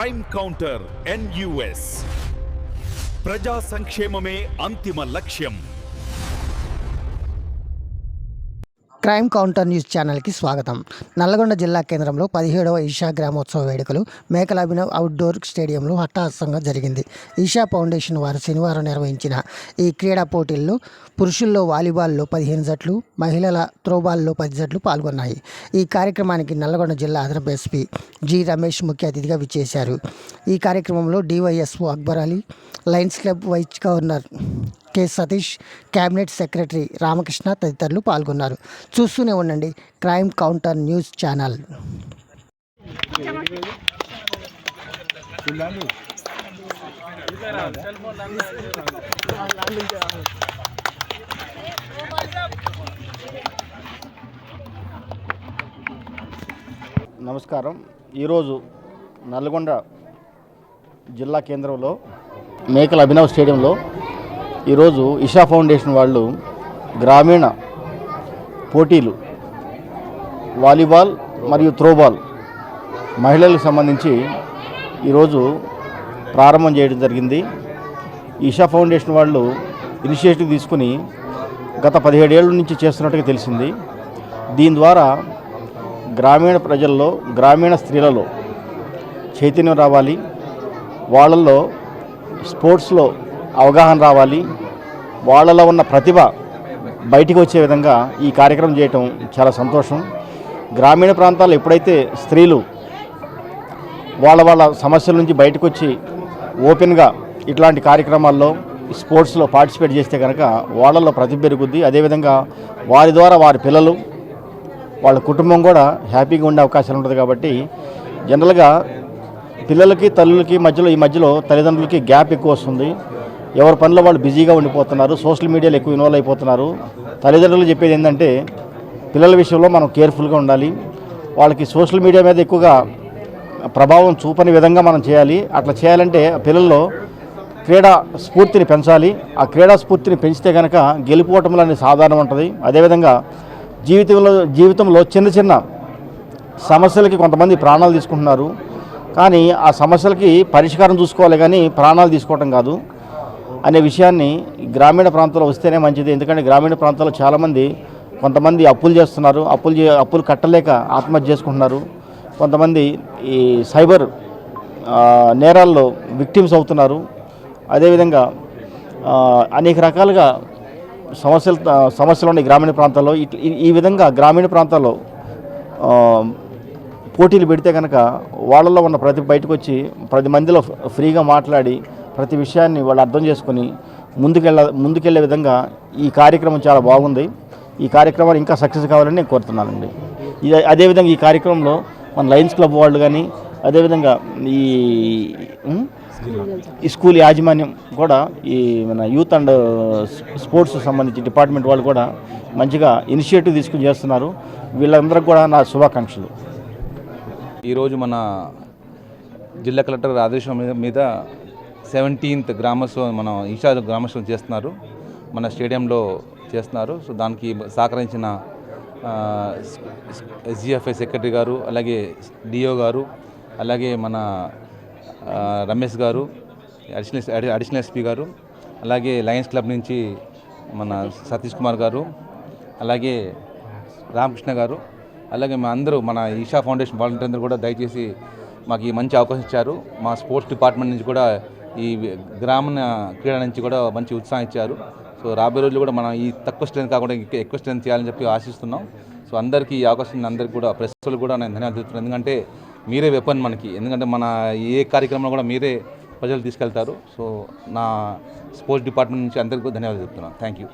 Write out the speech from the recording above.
Crime counter NUS ప్రజా సంక్షేమమే అంతిమ లక్ష్యం. క్రైమ్ కౌంటర్ న్యూస్ ఛానల్కి స్వాగతం. నల్లగొండ జిల్లా కేంద్రంలో 17వ ఈషా గ్రామోత్సవ వేడుకలు మేకల అభినవ్ అవుట్డోర్ స్టేడియంలో అట్టహాసంగా జరిగింది. ఈషా ఫౌండేషన్ వారు శనివారం నిర్వహించిన ఈ క్రీడా పోటీల్లో పురుషుల్లో వాలీబాల్లో 15 జట్లు, మహిళల త్రోబాల్లో 10 జట్లు పాల్గొన్నాయి. ఈ కార్యక్రమానికి నల్లగొండ జిల్లా అదనపు ఎస్పీ జి రమేష్ ముఖ్య అతిథిగా విచ్చేశారు. ఈ కార్యక్రమంలో DYSO Akbar Ali, Lions Club vice governor K Satish, cabinet secretary Ramakrishna తదితరులు పాల్గొన్నారు. చూస్తూనే ఉండండి క్రైమ్ కౌంటర్ న్యూస్ ఛానల్. నమస్కారం. ఈరోజు నల్గొండ జిల్లా కేంద్రంలో మేకల అభినవ్ స్టేడియంలో ఈరోజు ఇషా ఫౌండేషన్ వాళ్ళు గ్రామీణ పోటీలు వాలీబాల్ మరియు త్రోబాల్ మహిళలకు సంబంధించి ఈరోజు ప్రారంభం చేయడం జరిగింది. ఇషా ఫౌండేషన్ వాళ్ళు ఇనిషియేటివ్ తీసుకుని గత 17 ఏళ్ళ నుంచి చేస్తున్నట్టుగా తెలిసింది. దీని ద్వారా గ్రామీణ ప్రజల్లో, గ్రామీణ స్త్రీలలో చైతన్యం రావాలి, వాళ్ళల్లో స్పోర్ట్స్లో అవగాహన రావాలి, వాళ్ళలో ఉన్న ప్రతిభ బయటికి వచ్చే విధంగా ఈ కార్యక్రమం చేయటం చాలా సంతోషం. గ్రామీణ ప్రాంతాల్లో ఎప్పుడైతే స్త్రీలు వాళ్ళ సమస్యల నుంచి బయటకు వచ్చి ఓపెన్గా ఇట్లాంటి కార్యక్రమాల్లో స్పోర్ట్స్లో పార్టిసిపేట్ చేస్తే కనుక వాళ్ళల్లో ప్రతిభ పెరుగుద్ది. అదేవిధంగా వారి ద్వారా వారి పిల్లలు, వాళ్ళ కుటుంబం కూడా హ్యాపీగా ఉండే అవకాశాలు ఉంటుంది. కాబట్టి జనరల్గా పిల్లలకి తల్లులకి ఈ మధ్యలో తల్లిదండ్రులకి గ్యాప్ ఎక్కువ వస్తుంది. ఎవరి పనిలో వాళ్ళు బిజీగా ఉండిపోతున్నారు, సోషల్ మీడియాలో ఎక్కువ ఇన్వాల్వ్ అయిపోతున్నారు. తల్లిదండ్రులు చెప్పేది ఏంటంటే పిల్లల విషయంలో మనం కేర్ఫుల్గా ఉండాలి, వాళ్ళకి సోషల్ మీడియా మీద ఎక్కువగా ప్రభావం చూపని విధంగా మనం చేయాలి. అట్లా చేయాలంటే పిల్లల్లో క్రీడా స్ఫూర్తిని పెంచాలి. ఆ క్రీడా స్ఫూర్తిని పెంచితే కనుక గెలుపోవటంలో అనేది సాధారణం ఉంటుంది. అదేవిధంగా జీవితంలో చిన్న సమస్యలకి కొంతమంది ప్రాణాలు తీసుకుంటున్నారు. కానీ ఆ సమస్యలకి పరిష్కారం చూసుకోవాలి, కానీ ప్రాణాలు తీసుకోవటం కాదు అనే విషయాన్ని గ్రామీణ ప్రాంతాల్లో వస్తేనే మంచిది. ఎందుకంటే గ్రామీణ ప్రాంతాల్లో చాలామంది కొంతమంది అప్పులు చేస్తున్నారు, అప్పులు కట్టలేక ఆత్మహత్య చేసుకుంటున్నారు. కొంతమంది ఈ సైబర్ నేరాల్లో విక్టిమ్స్ అవుతున్నారు. అదేవిధంగా అనేక రకాలుగా సమస్యలు ఉన్నాయి గ్రామీణ ప్రాంతాల్లో. ఈ విధంగా గ్రామీణ ప్రాంతాల్లో పోటీలు పెడితే కనుక వాళ్ళల్లో ఉన్న ప్రతి బయటకు వచ్చి 10 మందిలో ఫ్రీగా మాట్లాడి ప్రతి విషయాన్ని వాళ్ళు అర్థం చేసుకుని ముందుకెళ్లే విధంగా ఈ కార్యక్రమం చాలా బాగుంది. ఈ కార్యక్రమాన్ని ఇంకా సక్సెస్ కావాలని నేను కోరుతున్నానండి. అదేవిధంగా ఈ కార్యక్రమంలో మన లయన్స్ క్లబ్ వాళ్ళు కానీ, అదేవిధంగా ఈ స్కూల్ యాజమాన్యం కూడా, ఈ మన యూత్ అండ్ స్పోర్ట్స్ సంబంధించి డిపార్ట్మెంట్ వాళ్ళు కూడా మంచిగా ఇనిషియేటివ్ తీసుకుని చేస్తున్నారు. వీళ్ళందరికీ కూడా నా శుభాకాంక్షలు. ఈరోజు మన జిల్లా కలెక్టర్ ఆదేశం మీద 17th గ్రామోత్సవం మన ఈషా గ్రామోత్సవం చేస్తున్నారు, మన స్టేడియంలో చేస్తున్నారు. సో దానికి సహకరించిన SGFI సెక్రటరీ గారు, అలాగే DO గారు, అలాగే మన రమేష్ గారు, అడిషనల్ SP గారు, అలాగే లయన్స్ క్లబ్ నుంచి మన సతీష్ కుమార్ గారు, అలాగే రామకృష్ణ గారు, అలాగే మా అందరూ మన ఈషా ఫౌండేషన్ వాలంటీర్ అందరూ కూడా దయచేసి మాకు ఈ మంచి అవకాశం ఇచ్చారు. మా స్పోర్ట్స్ డిపార్ట్మెంట్ నుంచి కూడా ఈ గ్రామీణ క్రీడ నుంచి కూడా మంచి ఉత్సాహం ఇచ్చారు. సో రాబోయే రోజులు కూడా మనం ఈ తక్కువ స్ట్రెంత్ కాకుండా ఇంకా ఎక్కువ స్ట్రెంత్ చేయాలని చెప్పి ఆశిస్తున్నాం. సో అందరికీ ఈ అవకాశం అందరికీ కూడా ప్రెస్లు కూడా నేను ధన్యవాదాలు చెప్తున్నాను. ఎందుకంటే మీరే వెపన్ మనకి, ఎందుకంటే మన ఏ కార్యక్రమంలో కూడా మీరే ప్రజలు తీసుకెళ్తారు. సో నా స్పోర్ట్స్ డిపార్ట్మెంట్ నుంచి అందరికీ ధన్యవాదాలు చెప్తున్నాను. Thank you.